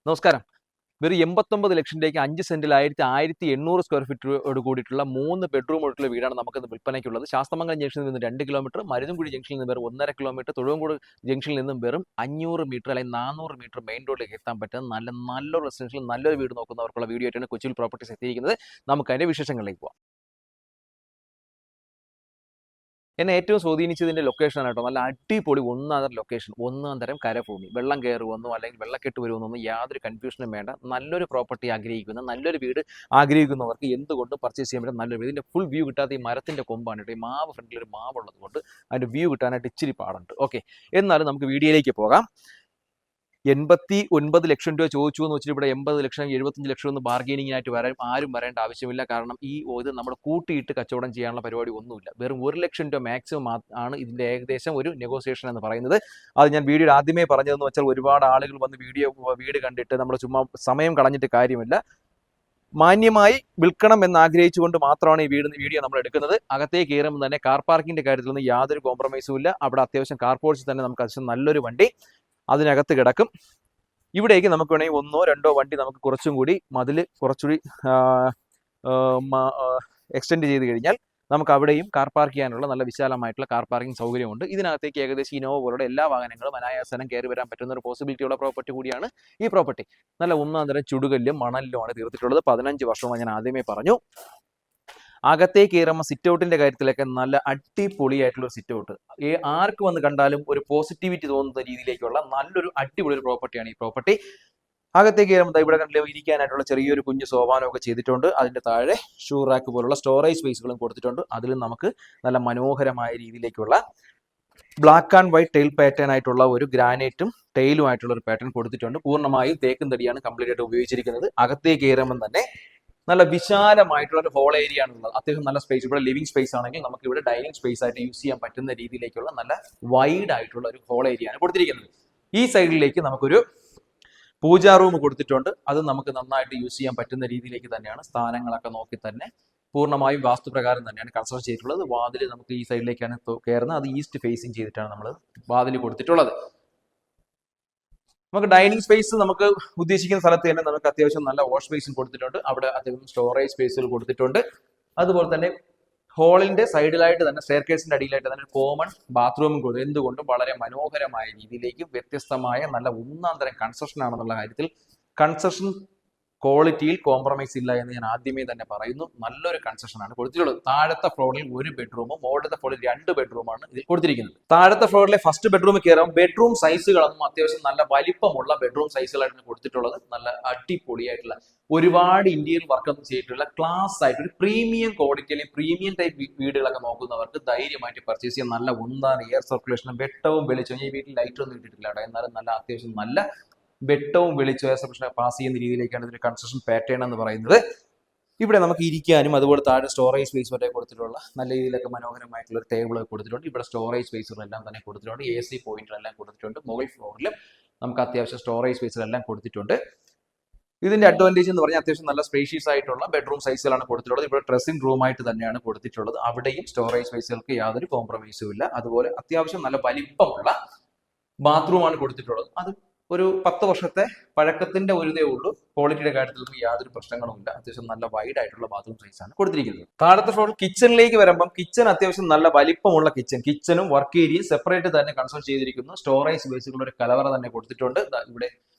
നമസ്കാരം. വെറും 89 ലക്ഷം രൂപയ്ക്ക് 5 സെന്റിൽ 1800 സ്ക്വയർ ഫീറ്റോട് കൂടിയിട്ടുള്ള 3 ബെഡ്റൂമോടുള്ള വീടാണ് നമുക്കിന്ന് വിൽപ്പനയ്ക്കുള്ളത്. ശാസ്തമംഗലം ജംഗ്ഷനിൽ നിന്ന് 2 കിലോമീറ്റർ, മരുതൻകുഴി ജംഗ്ഷനിൽ നിന്ന് വെറും 1.5 കിലോമീറ്റർ, തൊഴുവൻകോട് ജംഗ്ഷനിൽ നിന്നും വെറും 500 മീറ്റർ അല്ലെങ്കിൽ 400 മീറ്റർ മെയിൻ റോഡിലേക്ക് എത്താൻ പറ്റുന്ന നല്ലൊരു റെസിഡൻഷ്യൽ നല്ലൊരു വീട് നോക്കുന്നവർക്കുള്ള വീഡിയോ ആയിട്ടാണ് കൊച്ചിയിൽ പ്രോപ്പർട്ടീസ് എത്തിയിരിക്കുന്നത്. നമുക്ക് അതിന്റെ വിശേഷങ്ങളിലേക്ക് പോകാം. എന്നെ ഏറ്റവും സ്വാധീനിച്ചതിൻ്റെ ലൊക്കേഷനാണ് കേട്ടോ. നല്ല അടിപൊളി ഒന്നാം ലൊക്കേഷൻ, ഒന്നാം തരം കരഭൂമി. വെള്ളം കയറുമെന്നോ അല്ലെങ്കിൽ വെള്ളക്കെട്ട് വരുമെന്നൊന്നും യാതൊരു കൺഫ്യൂഷനും വേണ്ട. നല്ലൊരു പ്രോപ്പർട്ടി ആഗ്രഹിക്കുന്ന, നല്ലൊരു വീട് ആഗ്രഹിക്കുന്നവർക്ക് എന്തുകൊണ്ട് പർച്ചേസ് ചെയ്യാൻ പറ്റും നല്ലൊരു വീട്. ഇതിൻ്റെ ഫുൾ വ്യൂ കിട്ടാത്ത ഈ മരത്തിൻ്റെ കൊമ്പാണ് കേട്ടോ. ഈ മാവ് ഫ്രണ്ടിൽ ഒരു മാവുള്ളത് കൊണ്ട് അതിൻ്റെ വ്യൂ കിട്ടാനായിട്ട് ഇച്ചിരി പാടുണ്ട്. ഓക്കെ, എന്നാലും നമുക്ക് വീഡിയോയിലേക്ക് പോകാം. 89 ലക്ഷം രൂപ ചോദിച്ചു എന്ന് വെച്ചിട്ട് ഇവിടെ 80 ലക്ഷം 75 ലക്ഷം ഒന്നും ബാർഗെയിനിങ്ങിനായിട്ട് ആരും വരേണ്ട ആവശ്യമില്ല. കാരണം ഇത് നമ്മൾ കൂട്ടിയിട്ട് കച്ചവടം ചെയ്യാനുള്ള പരിപാടി ഒന്നുമില്ല. വെറും 1 ലക്ഷം രൂപ മാക്സിമം ആണ് ഇതിൻ്റെ ഏകദേശം ഒരു നെഗോസിയേഷൻ എന്ന് പറയുന്നത്. അത് ഞാൻ വീഡിയോയിൽ ആദ്യമേ പറഞ്ഞതെന്ന് വെച്ചാൽ ഒരുപാട് ആളുകൾ വന്ന് വീട് കണ്ടിട്ട് നമ്മൾ ചുമ്മാ സമയം കളഞ്ഞിട്ട് കാര്യമില്ല. മാന്യമായി വിൽക്കണം എന്ന് ആഗ്രഹിച്ചുകൊണ്ട് മാത്രമാണ് ഈ വീഡിയോ നമ്മൾ എടുക്കുന്നത്. അകത്തേക്ക് കയറുമ്പോൾ തന്നെ കാർ പാർക്കിന്റെ കാര്യത്തിലൊന്നും യാതൊരു കോംപ്രമൈസും ഇല്ല. അവിടെ അത്യാവശ്യം കാർ പോർച്ചിൽ തന്നെ നമുക്ക് അത്യാവശ്യം നല്ലൊരു വണ്ടി അതിനകത്ത് കിടക്കും. ഇവിടേക്ക് നമുക്ക് വേണമെങ്കിൽ 1 or 2 വണ്ടി നമുക്ക് കുറച്ചും കൂടി മതിൽ കുറച്ചുകൂടി എക്സ്റ്റെൻഡ് ചെയ്ത് കഴിഞ്ഞാൽ നമുക്ക് അവിടെയും കാർ പാർക്ക് ചെയ്യാനുള്ള നല്ല വിശാലമായിട്ടുള്ള കാർ പാർക്കിംഗ് സൗകര്യമുണ്ട്. ഇതിനകത്തേക്ക് ഏകദേശം ഇനോവ പോലുള്ള എല്ലാ വാഹനങ്ങളും അനായാസനം കയറി വരാൻ പറ്റുന്ന ഒരു പോസിബിലിറ്റിയുള്ള പ്രോപ്പർട്ടി കൂടിയാണ് ഈ പ്രോപ്പർട്ടി. നല്ല ഒന്നാം തരം ചുടുകല്ലും മണലിലുമാണ് തീർത്തിട്ടുള്ളത്. 15 വർഷമാണ് ഞാൻ ആദ്യമേ പറഞ്ഞു. അകത്തേക്ക് കയറുമ്പോൾ സിറ്റ് ഔട്ടിന്റെ കാര്യത്തിലൊക്കെ നല്ല അടിപൊളിയായിട്ടുള്ള ഒരു സിറ്റ് ഔട്ട്. ആർക്ക് വന്ന് കണ്ടാലും ഒരു പോസിറ്റിവിറ്റി തോന്നുന്ന രീതിയിലേക്കുള്ള നല്ലൊരു അടിപൊളി ഒരു പ്രോപ്പർട്ടിയാണ് ഈ പ്രോപ്പർട്ടി. അകത്തേക്ക് കയറുമ്പോൾ ഇവിടെ കണ്ടില്ല ഇരിക്കാനായിട്ടുള്ള ചെറിയൊരു കുഞ്ഞു സോപാനമൊക്കെ ചെയ്തിട്ടുണ്ട്. അതിന്റെ താഴെ ഷൂ റാക്ക് പോലുള്ള സ്റ്റോറേജ് സ്പേസുകളും കൊടുത്തിട്ടുണ്ട്. അതിലും നമുക്ക് നല്ല മനോഹരമായ രീതിയിലേക്കുള്ള black and white tile pattern ആയിട്ടുള്ള ഒരു ഗ്രാനൈറ്റും ടെയിലുമായിട്ടുള്ള ഒരു പാറ്റേൺ കൊടുത്തിട്ടുണ്ട്. പൂർണ്ണമായും തേക്കും തടിയാണ് കംപ്ലീറ്റ് ആയിട്ട് ഉപയോഗിച്ചിരിക്കുന്നത്. അകത്തേക്ക് കയറുമ്പോൾ തന്നെ നല്ല വിശാലമായിട്ടുള്ള ഒരു ഹോൾ ഏരിയ ആണുള്ളത്. അത്യാവശ്യം നല്ല സ്പേസ്. ഇവിടെ ലിവിംഗ് സ്പേസ് ആണെങ്കിൽ നമുക്ക് ഇവിടെ ഡൈനിങ് സ്പേസ് ആയിട്ട് യൂസ് ചെയ്യാൻ പറ്റുന്ന രീതിയിലേക്കുള്ള നല്ല വൈഡ് ആയിട്ടുള്ള ഒരു ഹോൾ ഏരിയ ആണ് കൊടുത്തിരിക്കുന്നത്. ഈ സൈഡിലേക്ക് നമുക്കൊരു പൂജാ റൂം കൊടുത്തിട്ടുണ്ട്. അത് നമുക്ക് നന്നായിട്ട് യൂസ് ചെയ്യാൻ പറ്റുന്ന രീതിയിലേക്ക് തന്നെയാണ്. സ്ഥാനങ്ങളൊക്കെ നോക്കി തന്നെ പൂർണ്ണമായും വാസ്തുപ്രകാരം തന്നെയാണ് കൺസ്ട്രക്ട് ചെയ്തിട്ടുള്ളത്. വാതിൽ നമുക്ക് ഈ സൈഡിലേക്കാണ് കയറുന്നത്. അത് ഈസ്റ്റ് ഫേസിങ് ചെയ്തിട്ടാണ് നമ്മൾ വാതിൽ കൊടുത്തിട്ടുള്ളത്. നമുക്ക് ഡൈനിങ് സ്പേസ് നമുക്ക് ഉദ്ദേശിക്കുന്ന സ്ഥലത്ത് തന്നെ നമുക്ക് അത്യാവശ്യം നല്ല വാഷ് ബേസിൻ കൊടുത്തിട്ടുണ്ട്. അവിടെ അത്യാവശ്യം സ്റ്റോറേജ് സ്പേസുകൾ കൊടുത്തിട്ടുണ്ട്. അതുപോലെ തന്നെ ഹോളിന്റെ സൈഡിലായിട്ട് തന്നെ സ്റ്റെയർകേസിന്റെ അടിയിലായിട്ട് തന്നെ കോമൺ ബാത്റൂമും കൊടുത്തു. എന്തുകൊണ്ടും വളരെ മനോഹരമായ രീതിയിലേക്ക് വ്യത്യസ്തമായ നല്ല ഒന്നാം തരം കൺസ്ട്രക്ഷൻ ആണെന്നുള്ള കാര്യത്തിൽ കൺസ്ട്രക്ഷൻ ക്വാളിറ്റിയിൽ കോംപ്രമൈസ് ഇല്ല എന്ന് ഞാൻ ആദ്യമേ തന്നെ പറയുന്നു. നല്ലൊരു കൺസ്ട്രക്ഷൻ ആണ് കൊടുത്തിട്ടുള്ളത്. താഴത്തെ ഫ്ലോറിൽ 1 ബെഡ്റൂമും മുകളിലത്തെ ഫ്ലോറിൽ 2 ബെഡ്റൂമാണ് ഇതിൽ കൊടുത്തിരിക്കുന്നത്. താഴത്തെ ഫ്ലോറിലെ ഫസ്റ്റ് ബെഡ്റൂമിൽ കയറാം. ബെഡ്റൂം സൈസുകളൊന്നും അത്യാവശ്യം നല്ല വലിപ്പമുള്ള ബെഡ്റൂം സൈസുകളായിട്ടാണ് കൊടുത്തിട്ടുള്ളത്. നല്ല അടിപൊളിയായിട്ടുള്ള ഒരുപാട് ഇന്ത്യയിൽ വർക്കൊന്നും ചെയ്തിട്ടുള്ള ക്ലാസ് ആയിട്ട് ഒരു പ്രീമിയം ക്വാളിറ്റി അല്ലെങ്കിൽ പ്രീമിയം ടൈപ്പ് വീടുകളൊക്കെ നോക്കുന്നവർക്ക് ധൈര്യമായിട്ട് പർച്ചേസ് ചെയ്യാൻ നല്ല ഒന്നാണ് എയർ സർക്കുലേഷനും വെട്ടവും വെളിച്ചവും. ഈ വീട്ടിൽ ലൈറ്റ് ഒന്നും ഇട്ടിട്ടില്ല കേട്ടോ. എന്നാലും നല്ല അത്യാവശ്യം നല്ല വെട്ടവും വെളിച്ചവും പാസ് ചെയ്യുന്ന രീതിയിലേക്കാണ് ഇതിന്റെ കൺസ്ട്രക്ഷൻ പാറ്റേൺ എന്ന് പറയുന്നത്. ഇവിടെ നമുക്ക് ഇരിക്കാനും അതുപോലെ താഴെ സ്റ്റോറേജ് സ്പേസ് വരെ കൊടുത്തിട്ടുള്ള നല്ല രീതിയിലൊക്കെ മനോഹരമായിട്ടുള്ള ഒരു ടേബിൾ കൊടുത്തിട്ടുണ്ട്. ഇവിടെ സ്റ്റോറേജ് സ്പേസുകളെല്ലാം തന്നെ കൊടുത്തിട്ടുണ്ട്. AC പോയിന്റുകളെല്ലാം കൊടുത്തിട്ടുണ്ട്. മുകൾ ഫ്ലോറിലും നമുക്ക് അത്യാവശ്യം സ്റ്റോറേജ് സ്പേസുകളെല്ലാം കൊടുത്തിട്ടുണ്ട്. ഇതിന്റെ അഡ്വാൻറ്റേജ് എന്ന് പറഞ്ഞാൽ അത്യാവശ്യം നല്ല സ്പേഷ്യസ് ആയിട്ടുള്ള ബെഡ്റൂം സൈസുകളാണ് കൊടുത്തിട്ടുള്ളത്. ഇവിടെ ഡ്രസ്സിംഗ് റൂമായിട്ട് തന്നെയാണ് കൊടുത്തിട്ടുള്ളത്. അവിടെയും സ്റ്റോറേജ് സ്പേസുകൾക്ക് യാതൊരു കോംപ്രമൈസും ഇല്ല. അതുപോലെ അത്യാവശ്യം നല്ല വലിപ്പമുള്ള ബാത്റൂമാണ് കൊടുത്തിട്ടുള്ളത്. അത് ഒരു 10 വർഷത്തെ പഴക്കത്തിന്റെ ഒരിതേ ഉള്ളൂ. ക്വാളിറ്റിയുടെ കാര്യത്തിൽ യാതൊരു പ്രശ്നങ്ങളും ഇല്ല. അത്യാവശ്യം നല്ല വൈഡ് ആയിട്ടുള്ള ബാത്റൂം സൈസാണ് കൊടുത്തിരിക്കുന്നത്. താഴത്തെ ഫ്ലോറിൽ കിച്ചണിലേക്ക് വരുമ്പം കിച്ചൺ അത്യാവശ്യം നല്ല വലിപ്പമുള്ള കിച്ചണും വർക്ക് ഏരിയയും സെപ്പറേറ്റ് തന്നെ കൺസ്ട്രക്ട് ചെയ്തിരിക്കുന്നു. സ്റ്റോറേജ് സ്പേസുകളുടെ ഒരു കലവറ തന്നെ കൊടുത്തിട്ടുണ്ട്. ഇവിടെ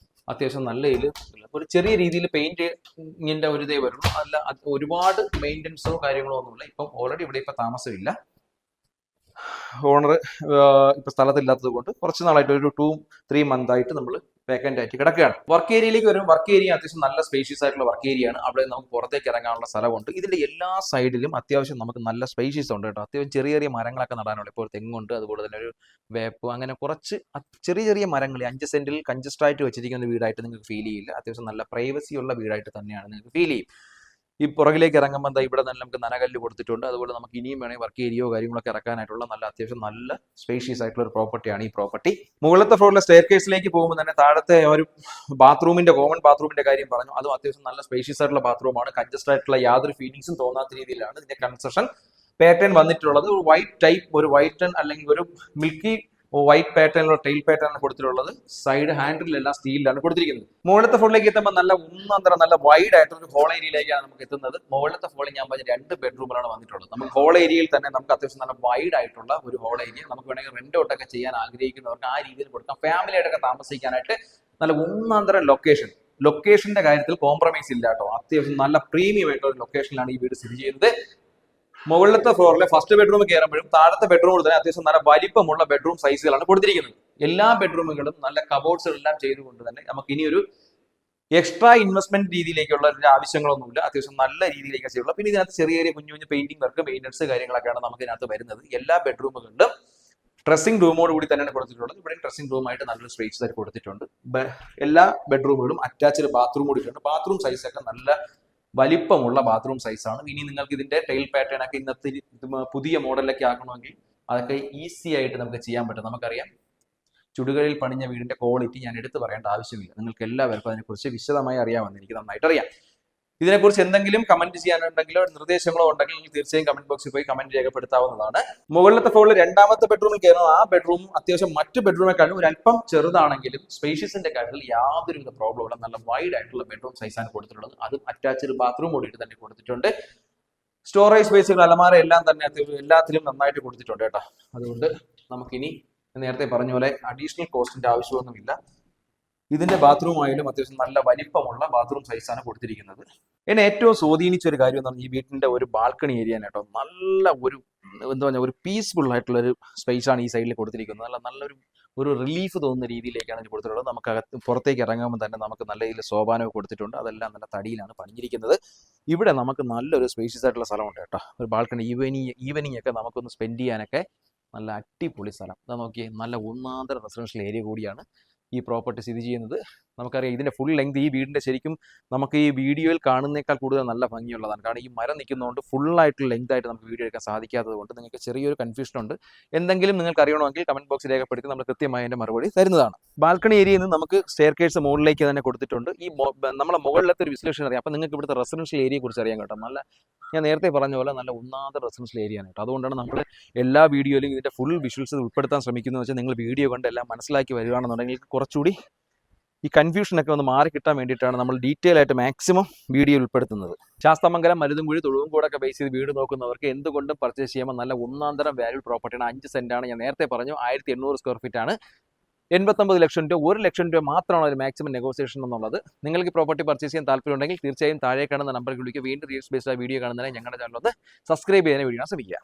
അത്യാവശ്യം നല്ല ഒരു ചെറിയ രീതിയിൽ പെയിന്റിങ്ങിന്റെ ഒരു ഇതേ വരുള്ളൂ. അല്ല ഒരുപാട് മെയിൻ്റനൻസോ കാര്യങ്ങളോ ഒന്നുമില്ല. ഇപ്പം ഓൾറെഡി ഇവിടെ ഇപ്പൊ താമസമില്ല. ഓണർ ഇപ്പൊ സ്ഥലത്തില്ലാത്തത് കൊണ്ട് കുറച്ച് നാളായിട്ട് ഒരു 2-3 മന്ത് ആയിട്ട് നമ്മൾ വേക്കന്റ് ആയിട്ട് കിടക്കുകയാണ്. വർക്ക് ഏരിയയിലേക്ക് വരുമ്പോൾ വർക്ക് ഏരിയ അത്യാവശ്യം നല്ല സ്പേഷ്യസ് ആയിട്ടുള്ള വർക്ക് ഏരിയ ആണ്. അവിടെ നമുക്ക് പുറത്തേക്ക് ഇറങ്ങാനുള്ള സ്ഥലമുണ്ട്. ഇതിന്റെ എല്ലാ സൈഡിലും അത്യാവശ്യം നമുക്ക് നല്ല സ്പേഷ്യസ് ഉണ്ട് കേട്ടോ. അത്യാവശ്യം ചെറിയ ചെറിയ മരങ്ങളൊക്കെ നടാനുള്ള. ഇപ്പോൾ തെങ്ങുണ്ട്, അതുപോലെ തന്നെ ഒരു വേപ്പ്, അങ്ങനെ കുറച്ച് ചെറിയ ചെറിയ മരങ്ങൾ 5 സെന്റിൽ കൺജസ്റ്റ് ആയിട്ട് വെച്ചിരിക്കുന്ന വീടായിട്ട് നിങ്ങൾക്ക് ഫീൽ ചെയ്യില്ല. അത്യാവശ്യം നല്ല പ്രൈവസി ഉള്ള വീടായിട്ട് തന്നെയാണ് നിങ്ങൾക്ക് ഫീൽ ചെയ്യും. ഈ പുറകിലേക്ക് ഇറങ്ങുമ്പോൾ എന്താ ഇവിടെ തന്നെ നമുക്ക് നനകല്ല് കൊടുത്തിട്ടുണ്ട്. അതുപോലെ നമുക്ക് ഇനിയും വേണമെങ്കിൽ വർക്ക് ഏരിയയോ കാര്യങ്ങളൊക്കെ ഇറക്കാനായിട്ടുള്ള നല്ല അത്യാവശ്യം നല്ല സ്പേഷ്യസ് ആയിട്ടുള്ള ഒരു പ്രോപ്പർട്ടിയാണ് ഈ പ്രോപ്പർട്ടി. മുകളിലത്തെ ഫ്ലോറിലെ സ്റ്റെയർകേസിലേക്ക് പോകുമ്പോൾ തന്നെ താഴത്തെ ഒരു ബാത്റൂമിന്റെ കോമൺ ബാത്റൂമിന്റെ കാര്യം പറഞ്ഞു. അതും അത്യാവശ്യം നല്ല സ്പേഷ്യസ് ആയിട്ടുള്ള ബാത്റൂമാണ്. കൺജസ്റ്റ് ആയിട്ടുള്ള യാതൊരു ഫീലിംഗ്സും തോന്നാത്ത രീതിയിലാണ് ഇതിന്റെ കൺസ്ട്രക്ഷൻ പാറ്റേൺ വന്നിട്ടുള്ളത്. ഒരു വൈറ്റ് ടൈപ്പ്, ഒരു വൈറ്റ് അല്ലെങ്കിൽ ഒരു മിൽക്കി വൈറ്റ് പാറ്റേണിലുള്ള ടെയിൽ പാറ്റേൺ കൊടുത്തിട്ടുള്ളത്. സൈഡ് ഹാൻഡിലെല്ലാം സ്റ്റീലിലാണ് കൊടുത്തിരിക്കുന്നത്. മുകളിലത്തെ ഫ്ലോറിലേക്ക് എത്തുമ്പോൾ നല്ല ഒന്നാന്തരം നല്ല വൈഡ് ആയിട്ടുള്ള ഒരു ഹോൾ ഏരിയയിലേക്കാണ് നമുക്ക് എത്തുന്നത്. മുകളിലത്തെ ഫ്ലോറിൽ ഞാൻ പറഞ്ഞ 2 ബെഡ്റൂമിലാണ് വന്നിട്ടുള്ളത്. നമുക്ക് ഹോൾ ഏരിയയിൽ തന്നെ നമുക്ക് അത്യാവശ്യം നല്ല വൈഡ് ആയിട്ടുള്ള ഒരു ഹോൾ ഏരിയ നമുക്ക് വേണമെങ്കിൽ റെന്റ് ഔട്ടൊക്കെ ചെയ്യാൻ ആഗ്രഹിക്കുന്നവർക്ക് ആ രീതിയിൽ കൊടുക്കാം. ഫാമിലി ആയിട്ടൊക്കെ താമസിക്കാനായിട്ട് നല്ല ഒന്നാന്തരം ലൊക്കേഷന്റെ കാര്യത്തിൽ കോംപ്രമൈസ് ഇല്ല കേട്ടോ. അത്യാവശ്യം നല്ല പ്രീമിയം ആയിട്ടുള്ള ലൊക്കേഷനിലാണ് ഈ വീട് സ്ഥിതി ചെയ്യുന്നത്. മുകളിലത്തെ ഫ്ലോറിലെ ഫസ്റ്റ് ബെഡ്റൂം കയറുമ്പോഴും താഴത്തെ ബെഡ്റൂമിൽ തന്നെ അത്യാവശ്യം നല്ല വലിപ്പമുള്ള ബെഡ്റൂം സൈസുകളാണ് കൊടുത്തിരിക്കുന്നത്. എല്ലാ ബെഡ്റൂമുകളും നല്ല കബോർഡ്സുകളെല്ലാം ചെയ്തുകൊണ്ട് തന്നെ നമുക്ക് ഇനി ഒരു എക്സ്ട്രാ ഇൻവെസ്റ്റ്മെന്റ് രീതിയിലേക്കുള്ള ആവശ്യങ്ങളൊന്നുമില്ല. അത്യാവശ്യം നല്ല രീതിയിലേക്ക് ചെയ്യുള്ളൂ. പിന്നെ ഇതിനകത്ത് ചെറിയ ചെറിയ കുഞ്ഞു പെയിന്റിംഗ് വർക്ക്, മെയിൻ്റനൻസ് കാര്യങ്ങളൊക്കെയാണ് നമുക്ക് ഇതിനകത്ത് വരുന്നത്. എല്ലാ ബെഡ്റൂമുകളിലും ഡ്രസ്സിംഗ് റൂമോട് കൂടി തന്നെയാണ് കൊടുത്തിട്ടുള്ളത്. ഇവിടെ ഡ്രസ്സിംഗ് റൂമായിട്ട് നല്ലൊരു സ്പേസ് തന്നെ കൊടുത്തിട്ടുണ്ട്. എല്ലാ ബെഡ്റൂമുകളും അറ്റാച്ച്ഡ് ബാത്റൂം കൂടിയിട്ടുണ്ട്. ബാത്റൂം സൈസൊക്കെ നല്ല വലിപ്പമുള്ള ബാത്റൂം സൈസാണ്. ഇനി നിങ്ങൾക്ക് ഇതിന്റെ ടൈൽ പാറ്റേൺ ഒക്കെ ഇന്നത്തെ പുതിയ മോഡലിലൊക്കെ ആക്കണമെങ്കിൽ അതൊക്കെ ഈസി ആയിട്ട് നമുക്ക് ചെയ്യാൻ പറ്റും. നമുക്കറിയാം, ചുടുകളിൽ പണിഞ്ഞ വീടിന്റെ ക്വാളിറ്റി ഞാൻ എടുത്തു പറയേണ്ട ആവശ്യമില്ല. നിങ്ങൾക്ക് എല്ലാവർക്കും അതിനെക്കുറിച്ച് വിശദമായി അറിയാമെന്ന് എനിക്ക് നന്നായിട്ട് അറിയാം. ഇതിനെക്കുറിച്ച് എന്തെങ്കിലും കമന്റ് ചെയ്യാനുണ്ടെങ്കിലോ നിർദ്ദേശങ്ങളോ ഉണ്ടെങ്കിൽ നിങ്ങൾ തീർച്ചയായും കമന്റ് ബോക്സിൽ പോയി കമന്റ് രേഖപ്പെടുത്താവുന്നതാണ്. മുകളിലത്തെ ഫ്ലോറിൽ രണ്ടാമത്തെ ബെഡ്റൂമിൽ കയറുന്ന ആ ബെഡ്റൂം അത്യാവശ്യം മറ്റു ബെഡ്റൂമേക്കാളും ഒരു അല്പം ചെറുതാണെങ്കിലും സ്പേഷ്യസിന്റെ കാര്യത്തിൽ യാതൊരുവിധ പ്രോബ്ലം ഇല്ല. നല്ല വൈഡ് ആയിട്ടുള്ള ബെഡ്റൂം സൈസാണ് കൊടുത്തിട്ടുള്ളത്. അതും അറ്റാച്ച്ഡ് ബാത്റൂം കൂടിയിട്ട് തന്നെ കൊടുത്തിട്ടുണ്ട്. സ്റ്റോറേജ് സ്പേസുകൾ, അലമാര എല്ലാം തന്നെ എല്ലാത്തിലും നന്നായിട്ട് കൊടുത്തിട്ടുണ്ട് കേട്ടോ. അതുകൊണ്ട് നമുക്കിനി നേരത്തെ പറഞ്ഞ പോലെ അഡീഷണൽ കോസ്റ്റിന്റെ ആവശ്യമൊന്നുമില്ല. ഇതിന്റെ ബാത്റൂം ആയാലും അത്യാവശ്യം നല്ല വലിപ്പമുള്ള ബാത്റൂം സൈസാണ് കൊടുത്തിരിക്കുന്നത്. എന്നെ ഏറ്റവും സ്വാധീനിച്ച ഒരു കാര്യം എന്ന് പറഞ്ഞാൽ ഈ വീട്ടിന്റെ ഒരു ബാൽക്കണി ഏരിയ കേട്ടോ. നല്ല ഒരു പീസ്ഫുൾ ആയിട്ടുള്ള ഒരു സ്പേസ് ആണ് ഈ സൈഡിൽ കൊടുത്തിരിക്കുന്നത്. നല്ലൊരു റിലീഫ് തോന്നുന്ന രീതിയിലേക്കാണ് ഇത് കൊടുത്തിട്ടുള്ളത്. നമുക്ക് പുറത്തേക്ക് ഇറങ്ങുമ്പോൾ തന്നെ നമുക്ക് നല്ല രീതിയിൽ സോപാനമൊക്കെ കൊടുത്തിട്ടുണ്ട്. അതെല്ലാം നല്ല തടിയിലാണ് പണിഞ്ഞിരിക്കുന്നത്. ഇവിടെ നമുക്ക് നല്ലൊരു സ്പേഷ്യസ് ആയിട്ടുള്ള സ്ഥലമുണ്ട് കേട്ടോ. ഒരു ബാൽക്കണി ഈവനിങ് ഒക്കെ നമുക്കൊന്ന് സ്പെൻഡ് ചെയ്യാനൊക്കെ നല്ല അടിപൊളി സ്ഥലം. അതാ നോക്കിയേ, നല്ല ഒന്നാന്തര റെസിഡൻഷ്യൽ ഏരിയ കൂടിയാണ് ഈ പ്രോപ്പർട്ടി സ്ഥിതി ചെയ്യുന്നത്. നമുക്കറിയാം ഇതിന്റെ ഫുൾ ലെങ്ത് ഈ വീടിന്റെ ശരിക്കും നമുക്ക് ഈ വീഡിയോയിൽ കാണുന്നേക്കാൾ കൂടുതൽ നല്ല ഭംഗിയുള്ളതാണ്. കാരണം ഈ മരം നിൽക്കുന്നതുകൊണ്ട് ഫുള്ളായിട്ടുള്ള ലെങ്ത് ആയിട്ട് നമുക്ക് വീഡിയോ എടുക്കാൻ സാധിക്കാത്തത് കൊണ്ട് നിങ്ങൾക്ക് ചെറിയൊരു കൺഫ്യൂഷൻ ഉണ്ട്. എന്തെങ്കിലും നിങ്ങൾക്ക് അറിയണമെങ്കിൽ കമന്റ് ബോക്സിൽ രേഖപ്പെടുത്തി നമ്മൾ കൃത്യമായി അതിന്റെ മറുപടി തരുന്നതാണ്. ബാൽക്കണി ഏരിയയിൽ നിന്ന് നമുക്ക് സ്റ്റെയർ കേസ് മുകളിലേക്ക് തന്നെ കൊടുത്തിട്ടുണ്ട്. ഈ നമ്മളെ മുകളിലത്തെ ഒരു വിശ്ലേഷണം അറിയാം. അപ്പം നിങ്ങൾക്ക് ഇവിടുത്തെ റെസിഡൻഷ്യൽ ഏരിയയെ കുറിച്ച് അറിയാൻ കേട്ടോ. ഞാൻ നേരത്തെ പറഞ്ഞ പോലെ നല്ല ഒന്നാമത്തെ റെസിഡൻഷ്യൽ ഏരിയ ആണ് കേട്ടോ. അതുകൊണ്ടാണ് നമ്മൾ എല്ലാ വീഡിയോയിലും ഇതിന്റെ ഫുൾ വിഷ്വൽസ് ഉൾപ്പെടുത്താൻ ശ്രമിക്കുന്നത് വെച്ചാൽ നിങ്ങൾ വീഡിയോ കണ്ട് എല്ലാം മനസ്സിലാക്കി വരികയാണെന്നുണ്ടെങ്കിൽ കുറച്ചുകൂടി ഈ കൺഫ്യൂഷനൊക്കെ ഒന്ന് മാറി കിട്ടാൻ വേണ്ടിയിട്ടാണ് നമ്മൾ ഡീറ്റെയിൽ ആയിട്ട് മാക്സിമം വീഡിയോ ഉൾപ്പെടുത്തുന്നത്. ശാസ്താമംഗലം, മരുതുംകുഴി, തൊഴുവൻകോടൊക്കെ ബേസ് ചെയ്ത് വീട് നോക്കുന്നവർക്ക് എന്തുകൊണ്ടും പർച്ചേസ് ചെയ്യുമ്പോൾ നല്ല ഒന്നാന്തരം വാല്യൂ പ്രോപ്പർട്ടിയാണ്. 5 സെന്റാണ്. ഞാൻ നേരത്തെ പറഞ്ഞു 1800 സ്ക്വയർ ഫീറ്റ് ആണ്. 89 ലക്ഷം രൂപ, 1 ലക്ഷം രൂപ മാത്രമാണ് ഒരു മാക്സിമം നെഗോസിയേഷൻ എന്നുള്ളത്. നിങ്ങൾക്ക് പ്രോപ്പർട്ടി പർച്ചേസ് ചെയ്യാൻ താല്പര്യമുണ്ടെങ്കിൽ തീർച്ചയായും താഴെ കാണുന്ന നമ്പറിൽ വിളിക്കുക. വീണ്ടും റീൽസ് ബേസ്ഡ് വീഡിയോ കാണുന്നതിന് ഞങ്ങളുടെ ചാനൽ ഒന്ന് സബ്സ്ക്രൈബ് ചെയ്യാൻ വേണ്ടിയാണ് ശ്രമിക്കുക.